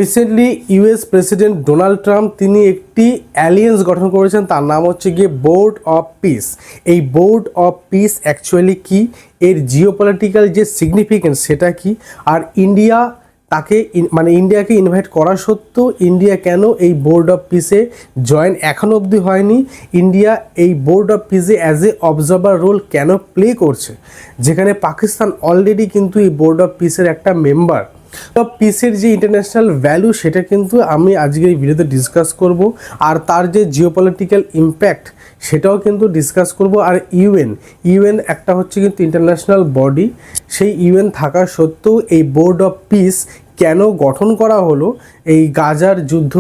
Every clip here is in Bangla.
Recently US president Donald Trump তিনি একটি অ্যালিয়েন্স গঠন করেছেন, তার নাম হচ্ছে গিয়ে বোর্ড অফ পিস। এই বোর্ড অফ পিস অ্যাকচুয়ালি কি, এর জিওপলিটিক্যাল যে সিগনিফিকেন্স সেটা কি, আর ইন্ডিয়া তাকে ইন্ডিয়াকে ইনভাইট করা সত্ত্বেও ইন্ডিয়া কেন এই বোর্ড অফ পিসে জয়েন এখনও অবধি হয়নি, ইন্ডিয়া এই বোর্ড অফ পিসে অ্যাজ এ অবজার্ভার রোল কেন প্লে করছে, যেখানে পাকিস্তান অলরেডি কিন্তু এই বোর্ড অফ পিসের একটা মেম্বার। তো পিসের যে ইন্টারন্যাশনাল ভ্যালু সেটা কিন্তু আমি আজকে এই ভিডিওতে ডিসকাস করব, আর তার যে জিওপলিটিক্যাল ইম্প্যাক্ট সেটাও কিন্তু ডিসকাস করব। আর ইউএন একটা হচ্ছে কিন্তু ইন্টারন্যাশনাল বডি, সেই ইউএন থাকা সত্ত্বেও এই বোর্ড অফ পিস কেন গঠন করা হলো, এই গাজার যুদ্ধ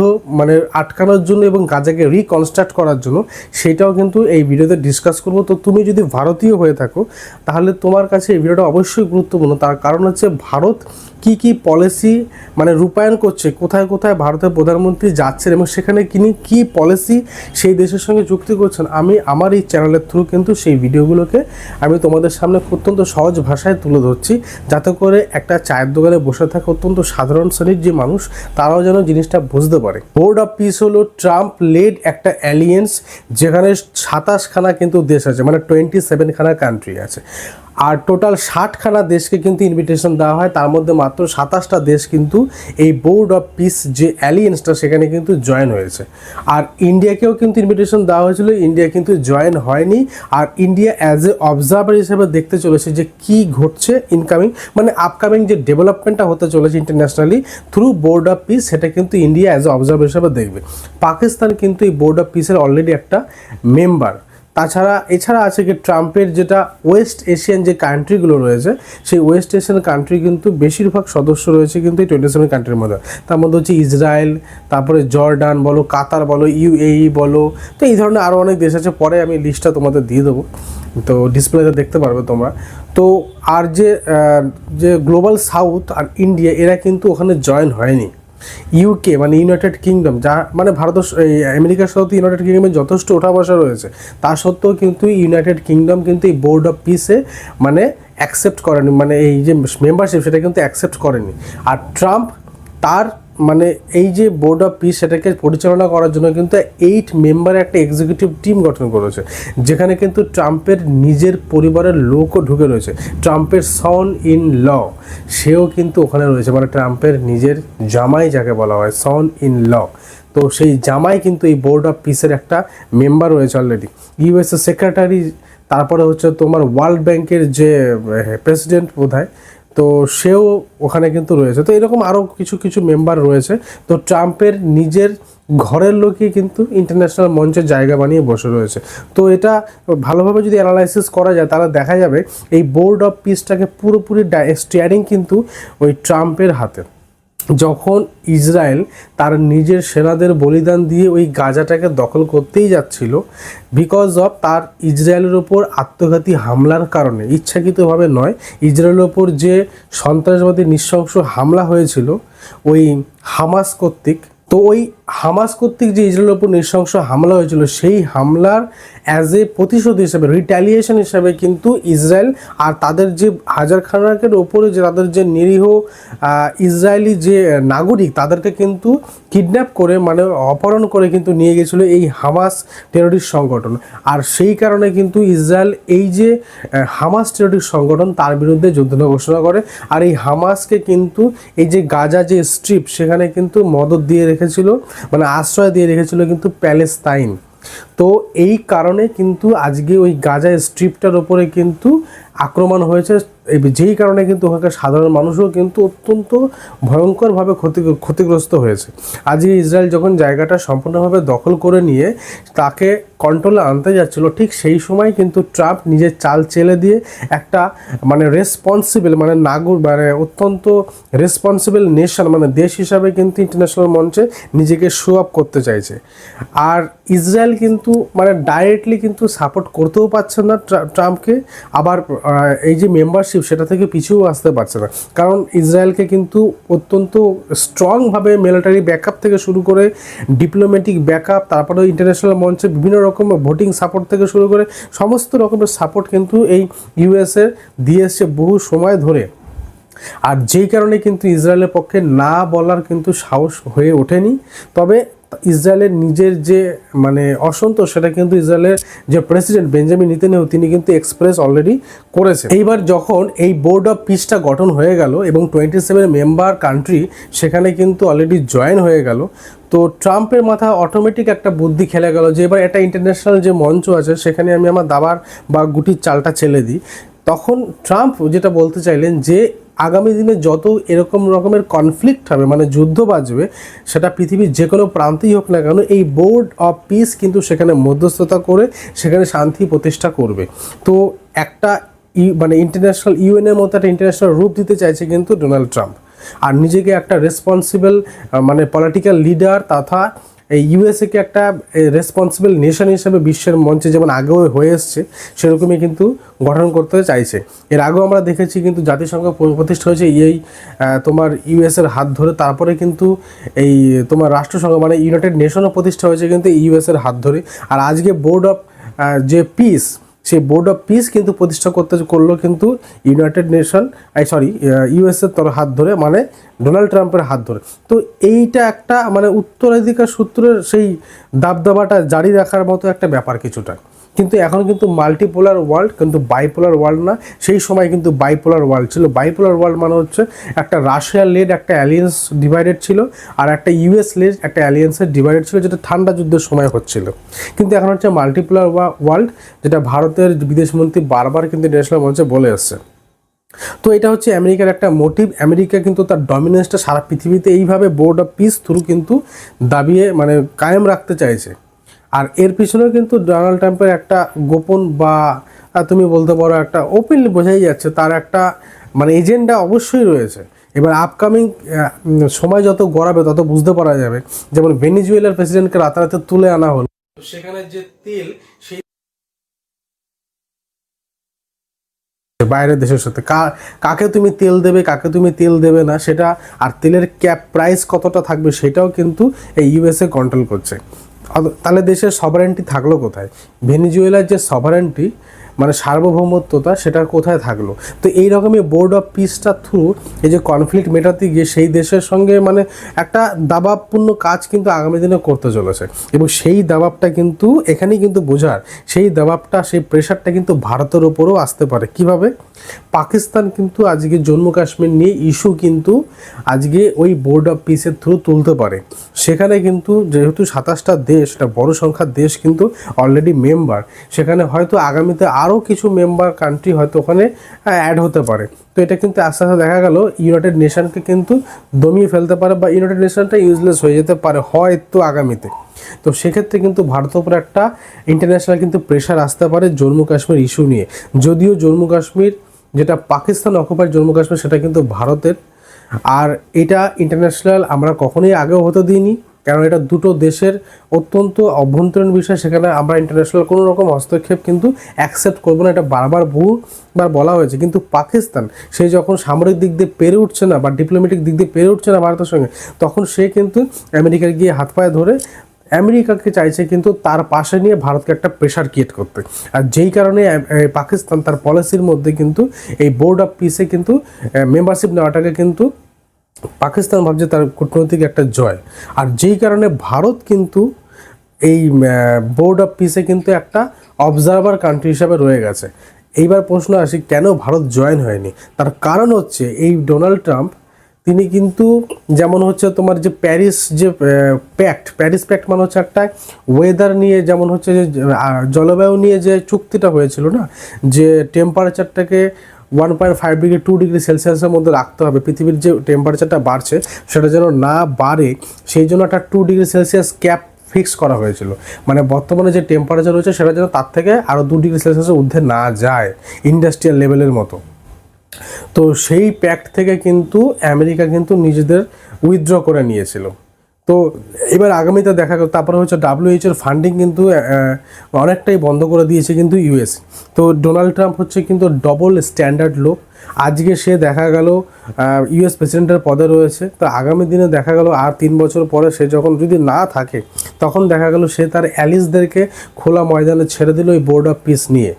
আটকানোর জন্য এবং গাজাকে রিকনস্ট্রাক্ট করার জন্য, সেটাও কিন্তু এই ভিডিওতে ডিসকাস করব। তো তুমি যদি ভারতীয় হয়ে থাকো তাহলে তোমার কাছে এই ভিডিওটা অবশ্যই গুরুত্বপূর্ণ, তার কারণ হচ্ছে ভারত কি পলিসি রূপায়ণ করছে, কোথায় কোথায় ভারতের প্রধানমন্ত্রী যাচ্ছেন এবং সেখানে তিনি কী পলিসি সেই দেশের সঙ্গে যুক্তি করছেন। আমি আমার এই চ্যানেলের থ্রু কিন্তু সেই ভিডিওগুলোকে আমি তোমাদের সামনে অত্যন্ত সহজ ভাষায় তুলে ধরছি, যাতে করে একটা চায়ের দোকানে বসে থাকা অত্যন্ত সাধারণ শ্রেণীর যে মানুষ তারাও যেন জিনিসটা বুঝতে পারে। বোর্ড অফ পিস হলো ট্রাম্প লেড একটা অ্যালিয়েন্স, যেখানে 27খানা কিন্তু দেশ আছে, 27খানা কান্ট্রি আছে, আর টোটাল 60খানা দেশকে কিন্তু ইনভিটেশন দেওয়া হয়, তার মধ্যে মাত্র 27টা দেশ কিন্তু এই বোর্ড অফ পিস যে অ্যালিয়েন্সটা সেখানে কিন্তু জয়েন হয়েছে। আর ইন্ডিয়াকেও কিন্তু ইনভিটেশন দেওয়া হয়েছিল, ইন্ডিয়া কিন্তু জয়েন হয়নি। আর ইন্ডিয়া অ্যাজ এ অবজার্ভার হিসেবে দেখতে চলেছে যে কি ঘটছে ইনকামিং আপকামিং যে ডেভেলপমেন্টটা হতে চলেছে internationally through board of piece, সেটা কিন্তু ইন্ডিয়া অ্যাজ এ অবজার্ভার হিসেবে দেখবে। পাকিস্তান কিন্তু এই বোর্ড অফ পিসের অলরেডি একটা মেম্বার। এছাড়া আছে কি ট্রাম্পের যেটা ওয়েস্ট এশিয়ান যে কান্ট্রিগুলো রয়েছে, সেই ওয়েস্ট এশিয়ান কান্ট্রি কিন্তু বেশিরভাগ সদস্য রয়েছে কিন্তু এই 27 কান্ট্রির মধ্যে। তার মধ্যে হচ্ছে ইসরায়েল, তারপরে জর্ডান বলো, কাতার বলো, ইউএই বলো, তো এই ধরনের আরও অনেক দেশ আছে, পরে আমি লিস্টটা তোমাদের দিয়ে দেবো, তো ডিসপ্লেতে দেখতে পারবে তোমরা। তো আর যে গ্লোবাল সাউথ আর ইন্ডিয়া এরা কিন্তু ওখানে জয়েন হয়নি। ইউকে ইউনাইটেড কিংডম, যা এই আমেরিকার সাথে ইউনাইটেড কিংডমের যথেষ্ট ওঠা বসা রয়েছে, তা সত্ত্বেও কিন্তু ইউনাইটেড কিংডম কিন্তু এই বোর্ড অফ পিসে অ্যাকসেপ্ট করেনি, এই যে মেম্বারশিপ সেটা কিন্তু অ্যাকসেপ্ট করেনি। আর ট্রাম্প তার এই যে বোর্ড অফ পিস সেটাকে পরিচালনা করার জন্য কিন্তু 8 মেম্বারের একটা এক্সিকিউটিভ টিম গঠন করেছে, যেখানে কিন্তু ট্রাম্পের নিজের পরিবারের লোকও ঢুকে রয়েছে। ট্রাম্পের সন ইন ল সেও কিন্তু ওখানে রয়েছে, ট্রাম্পের নিজের জামাই যাকে বলা হয় সন ইন ল, তো সেই জামাই কিন্তু এই বোর্ড অফ পিসের একটা মেম্বার রয়েছে অলরেডি। ইউএসএ সেক্রেটারি, তারপরে হচ্ছে তোমার ওয়ার্ল্ড ব্যাংকের যে প্রেসিডেন্ট বোধহয়, তো সেও ওখানে কিন্তু রয়েছে। তো এরকম আরও কিছু মেম্বার রয়েছে। তো ট্রাম্পের নিজের ঘরের লোকই কিন্তু ইন্টারন্যাশনাল মঞ্চে জায়গা বানিয়ে বসে রয়েছে। তো এটা ভালোভাবে যদি অ্যানালাইসিস করা যায় তাহলে দেখা যাবে এই বোর্ড অফ পিসটাকে পুরোপুরি স্টিয়ারিং কিন্তু ওই ট্রাম্পের হাতে। যখন ইসরায়েল তার নিজের সেনাদের বলিদান দিয়ে ওই গাজাটাকে দখল করতেই যাচ্ছিল, বিকজ অফ তার ইসরায়েলের ওপর আত্মঘাতী হামলার কারণে, ইচ্ছাকৃতভাবে নয়, ইসরায়েলের ওপর যে সন্ত্রাসবাদী নৃশংস হামলা হয়েছিল ওই হামাস কর্তৃক, তো ওই হামাস কর্তৃক যে ইসরায়েলের ওপর নৃশংস হামলা হয়েছিল সেই হামলার অ্যাজ এ প্রতিশোধ হিসেবে, রিট্যালিয়েশন হিসাবে কিন্তু ইসরায়েল আর তাদের যে হাজার খানেকের ওপরে যে তাদের যে নিরীহ ইসরায়েলি যে নাগরিক তাদেরকে কিন্তু কিডন্যাপ করে অপহরণ করে কিন্তু নিয়ে গেছিলো এই হামাস টেররিস্ট সংগঠন। আর সেই কারণে কিন্তু ইসরায়েল এই যে হামাস টেররিস্ট সংগঠন তার বিরুদ্ধে যুদ্ধ ঘোষণা করে। আর এই হামাসকে কিন্তু এই যে গাজা যে স্ট্রিপ সেখানে কিন্তু মদত দিয়ে রেখেছিল, আশ্রয় দিয়ে রেখেছিল কিন্তু প্যালেস্তাইন। তো এই কারণে কিন্তু আজকে ওই গাজা স্ট্রিপটার ওপরে কিন্তু আক্রমণ হয়েছে, যেই কারণে কিন্তু ওখানকার সাধারণ মানুষও কিন্তু অত্যন্ত ভয়ঙ্করভাবে ক্ষতিগ্রস্ত হয়েছে। আজকে ইসরায়েল যখন জায়গাটা সম্পূর্ণভাবে দখল করে নিয়ে তাকে কন্ট্রোলে আনতে যাচ্ছিল, ঠিক সেই সময় কিন্তু ট্রাম্প নিজের চাল চেলে দিয়ে একটা রেসপন্সিবল অত্যন্ত রেসপন্সিবল নেশন দেশ হিসাবে কিন্তু ইন্টারন্যাশনাল মঞ্চে নিজেকে শো আপ করতে চাইছে। আর ইসরায়েল কিন্তু ডাইরেক্টলি কিন্তু সাপোর্ট করতেও পারছে না ট্রাম্পকে, আবার এই যে মেম্বারশিপ সেটা থেকে পিছুও আসতে পারছে না, কারণ ইসরায়েলকে কিন্তু অত্যন্ত স্ট্রংভাবে মিলিটারি ব্যাকআপ থেকে শুরু করে ডিপ্লোম্যাটিক ব্যাকআপ, তারপরে ইন্টারন্যাশনাল মঞ্চে বিভিন্ন রকম ভোটিং সাপোর্ট থেকে শুরু করে সমস্ত রকমের সাপোর্ট কিন্তু এই ইউএসএ দিয়ে এসছে বহু সময় ধরে। আর যেই কারণে কিন্তু ইসরায়েলের পক্ষে না বলার কিন্তু সাহস হয়ে ওঠেনি। তবে ইসরায়েলের নিজের যে মানে অসন্তোষ, সেটা কিন্তু ইসরায়েলের যে প্রেসিডেন্ট বেঞ্জামিন নেতানিয়াহু তিনি কিন্তু এক্সপ্রেস অলরেডি করেছে। এইবার যখন এই বোর্ড অফ পিসটা গঠন হয়ে গেল এবং 27 মেম্বার কান্ট্রি সেখানে কিন্তু অলরেডি জয়েন হয়ে গেল, তো ট্রাম্পের মাথা অটোমেটিক একটা বুদ্ধি খেলে গেল যে এবার একটা ইন্টারন্যাশনাল যে মঞ্চ আছে সেখানে আমি আমার দাবার বা গুটির চালটা ছেলে দিই। তখন ট্রাম্প যেটা বলতে চাইলেন যে আগামী দিনে যত এরকম রকমের কনফ্লিক্ট হবে, মানে যুদ্ধ বাজবে, সেটা পৃথিবীর যে কোনো প্রান্তেই হোক না কেন, এই বোর্ড অফ পিস কিন্তু সেখানে মধ্যস্থতা করে সেখানে শান্তি প্রতিষ্ঠা করবে। তো একটা মানে ইন্টারন্যাশনাল ইউএনের মতো একটা ইন্টারন্যাশনাল রূপ দিতে চাইছে কিন্তু ডোনাল্ড ট্রাম্প, আর নিজেকে একটা রেসপন্সিবল মানে পলিটিক্যাল লিডার তথা এই ইউএসএকে একটা রেসপন্সিবল নেশন হিসেবে বিশ্বের মঞ্চে যেমন আগেও হয়ে এসছে সেরকমই কিন্তু গঠন করতে চাইছে। এর আগেও আমরা দেখেছি কিন্তু জাতিসংঘ প্রতিষ্ঠা হয়েছে এই তোমার ইউএসের হাত ধরে, তারপরে কিন্তু এই তোমার রাষ্ট্রসংঘ মানে ইউনাইটেড নেশনও প্রতিষ্ঠা হয়েছে কিন্তু ইউএসের হাত ধরে। আর আজকে বোর্ড অফ যে পিস, সেই বোর্ড অফ পিস কিন্তু প্রতিষ্ঠা করলো কিন্তু ইউনাইটেড নেশন ইউএসএর হাত ধরে, মানে ডোনাল্ড ট্রাম্পের হাত ধরে। তো এইটা একটা মানে উত্তরাধিকার সূত্রের সেই দাবদাবাটা জারি রাখার মতো একটা ব্যাপার কিছুটা। কিন্তু এখন কিন্তু মাল্টিপোলার ওয়ার্ল্ড, কিন্তু বাইপোলার ওয়ার্ল্ড না। সেই সময় কিন্তু বাইপোলার ওয়ার্ল্ড ছিল। বাইপোলার ওয়ার্ল্ড মানে হচ্ছে একটা রাশিয়া লেড একটা অ্যালিয়েন্স ডিভাইডেড ছিল, আর একটা ইউএস লেড একটা অ্যালিয়েন্সের ডিভাইডেড ছিল, যেটা ঠান্ডা যুদ্ধের সময় হচ্ছিল। কিন্তু এখন হচ্ছে মাল্টিপোলার ওয়ার্ল্ড, যেটা ভারতের বিদেশমন্ত্রী বারবার কিন্তু ন্যাশনাল মঞ্চে বলে আসছে। তো এটা হচ্ছে আমেরিকার একটা মোটিভ। আমেরিকা কিন্তু তার ডমিনেন্সটা সারা পৃথিবীতে এইভাবে বোর্ড অফ পিস থ্রু কিন্তু দাবিয়ে মানে কায়েম রাখতে চাইছে। আর এর পিছনেও কিন্তু ডোনাল্ড ট্রাম্পের একটা গোপন বা তুমি বলতে পারো একটা ওপেনলি বোঝাই যাচ্ছে তার একটা মানে এজেন্ডা অবশ্যই রয়েছে। এবার আপকামিং সময় যত গড়াবে তত বুঝতে পারা যাবে। যেমন ভেনিজুয়েলার প্রেসিডেন্টকে রাতারাতি তুলে আনা হলো, সেখানে যে তেল সেই বাইরের দেশের সাথে কাকে তুমি তেল দেবে কাকে তুমি তেল দেবে না সেটা, আর তেলের ক্যাপ প্রাইস কতটা থাকবে সেটাও কিন্তু এই ইউএসএ কন্ট্রোল করছে। তাহলে দেশের সভারেন্টি থাকলো কোথায়? ভেনিজুয়েলার যে সভারেন্টি মানে সার্বভৌমত্বতা সেটা কোথায় থাকলো? তো এই রকমই বোর্ড অফ পিসটা থ্রু এই যে কনফ্লিক্ট মেটাতে গিয়ে সেই দেশের সঙ্গে মানে একটা দাবাবপূর্ণ কাজ কিন্তু আগামী দিনে করতে চলেছে। এবং সেই দাবাবটা কিন্তু এখানেই কিন্তু বোঝার, সেই দাবাবটা সেই প্রেশারটা কিন্তু ভারতের ওপরও আসতে পারে। কিভাবে? পাকিস্তান কিন্তু আজকে জম্মু কাশ্মীর নিয়ে ইস্যু কিন্তু আজকে ওই বোর্ড অফ পিসের থ্রু তুলতে পারে। সেখানে কিন্তু যেহেতু 27টা দেশ, একটা বড় সংখ্যার দেশ কিন্তু অলরেডি মেম্বার, সেখানে হয়তো আগামীতে আরও কিছু মেম্বার কান্ট্রি হয়তো ওখানে অ্যাড হতে পারে। তো এটা কিন্তু আস্তে আস্তে দেখা গেল ইউনাইটেড নেশনকে কিন্তু দমিয়ে ফেলতে পারে, বা ইউনাইটেড নেশনটা ইউজলেস হয়ে যেতে পারে হয়তো আগামীতে। তো সেক্ষেত্রে কিন্তু ভারতের উপর একটা ইন্টারন্যাশনাল কিন্তু প্রেশার আসতে পারে জম্মু কাশ্মীর ইস্যু নিয়ে। যদিও জম্মু কাশ্মীর যেটা পাকিস্তান অকুপাইড জম্মু কাশ্মীর সেটা কিন্তু ভারতের, আর এটা ইন্টারন্যাশনাল আমরা কখনোই আগেও হতে দিইনি, কারণ এটা দুটো দেশের অত্যন্ত অভ্যন্তরীণ বিষয়। সেখানে আমরা ইন্টারন্যাশনাল কোনো রকম হস্তক্ষেপ কিন্তু অ্যাকসেপ্ট করবো না, এটা বারবার বহুবার বলা হয়েছে। কিন্তু পাকিস্তান সে যখন সামরিক দিক দিয়ে পেরে উঠছে না বা ডিপ্লোম্যাটিক দিক দিয়ে পেরে উঠছে না ভারতের সঙ্গে, তখন সে কিন্তু আমেরিকার গিয়ে হাত পায়ে ধরে আমেরিকাকে চাইছে কিন্তু তার পাশে নিয়ে ভারতকে একটা প্রেশার ক্রিয়েট করতে। আর যেই কারণে পাকিস্তান তার পলিসির মধ্যে কিন্তু এই বোর্ড অফ পিসে কিন্তু মেম্বারশিপ নেওয়াটাকে কিন্তু পাকিস্তান ভাবছে তার কূটনৈতিক একটা জয়। আর যেই কারণে ভারত কিন্তু এই বোর্ড অফ পিসে কিন্তু একটা অবজারভার কান্ট্রি হিসাবে রয়ে গেছে। এইবার প্রশ্ন আসি, কেন ভারত জয়েন হয়নি? তার কারণ হচ্ছে এই ডোনাল্ড ট্রাম্প তিনি কিন্তু যেমন হচ্ছে তোমার যে প্যারিস প্যাক্ট মানে হচ্ছে একটা ওয়েদার নিয়ে, যেমন হচ্ছে যে জলবায়ু নিয়ে যে চুক্তিটা হয়েছিল না, যে টেম্পারেচারটাকে 1.5 ডিগ্রি 2 ডিগ্রি সেলসিয়াসের মধ্যে রাখতে হবে, পৃথিবীর যে টেম্পারেচারটা বাড়ছে সেটা যেন না বাড়ে, সেই জন্য একটা 2 ডিগ্রি সেলসিয়াস ক্যাপ ফিক্স করা হয়েছিল। মানে বর্তমানে যে টেম্পারেচার রয়েছে সেটা যেন তার থেকে আরও 2 ডিগ্রি সেলসিয়াসের ঊর্ধ্বে না যায় ইন্ডাস্ট্রিয়াল লেভেলের মতো। তো সেই প্যাক্ট থেকে কিন্তু আমেরিকা কিন্তু নিজেদের উইথড্র করে নিয়েছিল। তো এবার আগামীতে দেখা গেল তারপরে হচ্ছে WHO ফান্ডিং কিন্তু অনেকটাই বন্ধ করে দিয়েছে কিন্তু ইউএস। তো ডোনাল্ড ট্রাম্প হচ্ছে কিন্তু ডবল স্ট্যান্ডার্ড লোক। আজকে সে দেখা গেল ইউএস প্রেসিডেন্টের পদে রয়েছে, তো আগামী দিনে দেখা গেল আর 3 বছর পরে সে যখন যদি না থাকে, তখন দেখা গেল সে তার অ্যালিসদেরকে খোলা ময়দানে ছেড়ে দিল এই বোর্ড অফ পিস নিয়ে।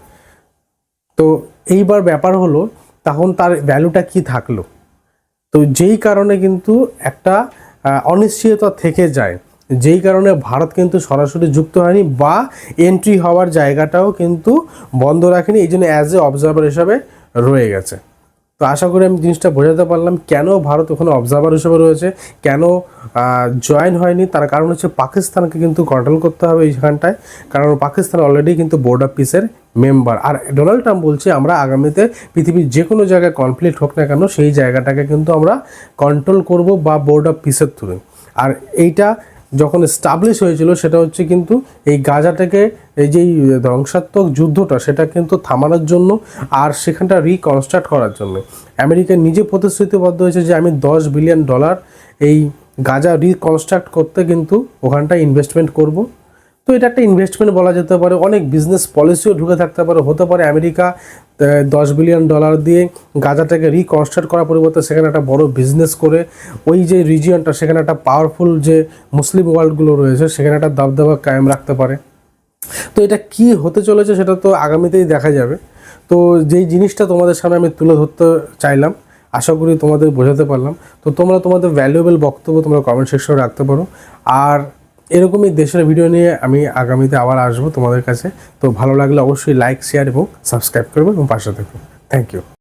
তো এইবার ব্যাপার হলো তখন তার ভ্যালুটা কি থাকলো? তো যেই কারণে কিন্তু একটা অনিশ্চয়তা থেকে যায়, যেই কারণে ভারত কিন্তু সরাসরি যুক্ত হয়নি বা এন্ট্রি হওয়ার জায়গাটাও কিন্তু বন্ধ রাখেনি, এই জন্য অ্যাজ এ অবজারভার হিসাবে রয়ে গেছে। তো আশা করি আমি জিনিসটা বোঝাতে পারলাম কেন ভারত ওখানে অবজারভার হিসেবে রয়েছে, কেন জয়েন হয়নি। তার কারণ হচ্ছে পাকিস্তানকে কিন্তু কন্ট্রোল করতে হবে এইখানটায়, কারণ পাকিস্তান অলরেডি কিন্তু বোর্ড অফ পিসের মেম্বার। আর ডোনাল্ড ট্রাম্প বলছে আমরা আগামীতে পৃথিবীর যে কোনো জায়গায় কনফ্লিক্ট হোক না কেন সেই জায়গাটাকে কিন্তু আমরা কন্ট্রোল করব বা বোর্ড অফ পিসের থ্রু। আর এইটা যখন এস্টাবলিশ হয়েছিল সেটা হচ্ছে কিন্তু এই গাজাটাকে, এই যে ধ্বংসাত্মক যুদ্ধটা সেটা কিন্তু থামানোর জন্য আর সেখানটা রিকনস্ট্রাক্ট করার জন্য। আমেরিকা নিজে প্রতিশ্রুতিবদ্ধ হয়েছে যে আমি $10 বিলিয়ন এই গাজা রিকনস্ট্রাক্ট করতে কিন্তু ওখানটায় ইনভেস্টমেন্ট করব। তো এটা একটা ইনভেস্টমেন্ট বলা যেতে পারে, অনেক বিজনেস পলিসিও ঢুকে থাকতে পারে। হতে পারে আমেরিকা $10 বিলিয়ন দিয়ে গাজাটাকে রিকনস্ট্রাক্ট করার পরিবর্তে সেখানে একটা বড় বিজনেস করে ওই যে রিজিয়নটা সেখানে একটা পাওয়ারফুল যে মুসলিম ওয়ার্ল্ডগুলো রয়েছে সেখানে একটা দাবদাবা কায়েম রাখতে পারে। তো এটা কি হতে চলেছে সেটা তো আগামীতেই দেখা যাবে। তো যেই জিনিসটা তোমাদের সামনে আমি তুলে ধরতে চাইলাম, আশা করি তোমাদের বোঝাতে পারলাম। তো তোমরা তোমাদের ভ্যালুয়েবল বক্তব্য তোমরা কমেন্ট সেকশনে রাখতে পারো। আর এরকমই দেশের ভিডিও নিয়ে আমি আগামীতে আবার আসবো তোমাদের কাছে। তো ভালো লাগলে অবশ্যই লাইক, শেয়ার এবং সাবস্ক্রাইব করবে এবং পাশে থাকবে। Thank you.